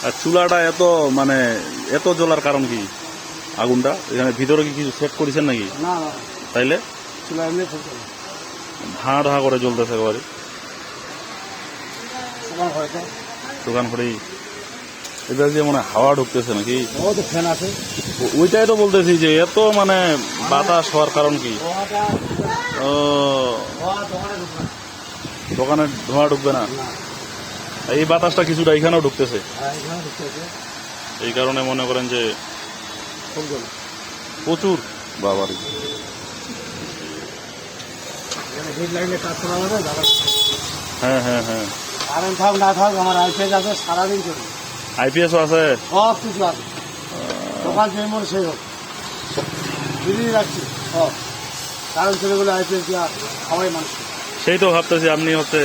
আর চুলাটা এত মানে এত জ্বলার কারণ কি? আগুনটা এখানে ভিতরে কি কিছু সেট করেছেন নাকি? না না, তাইলে চুলা এমনি ফুলতে হবে। ধা ধা করে জ্বলতেছে একেবারে। দোকান হয়তো দোকান করেই এটা যে মানে হাওয়া ঢুকতেছে নাকি? ও তো ফ্যান আছে। ওইটাই তো বলতেছি যে এত মানে বাতাস হওয়ার কারণ কি? ধোঁয়াটা ও ধোঁয়া দোকানে ঢুকবে না। দোকানে ধোঁয়া ঢুকবে না, না, এই বাতাসটা কিছুটা এখানেও ঢুকতেছে, এখানে ঢুকতে আছে এই কারণে মনে করেন যে খুব জল। প্রচুর বাবারি। এখানে হিট লাইনে কাজ করা হবে দাদা। হ্যাঁ হ্যাঁ হ্যাঁ, কারেন্ট থাক না থাক আমার আইপিএস আছে, সারাদিন চলবে, আইপিএসও আছে। সব কিছু আছে। দোকান যেই মনে সেই হোক, দিদি রাখছি সব। কারেন্ট চলে গেলে আইপিএস দেওয়া সবাই মানুষ। সেই তো ভাবতেছি আপনি হচ্ছে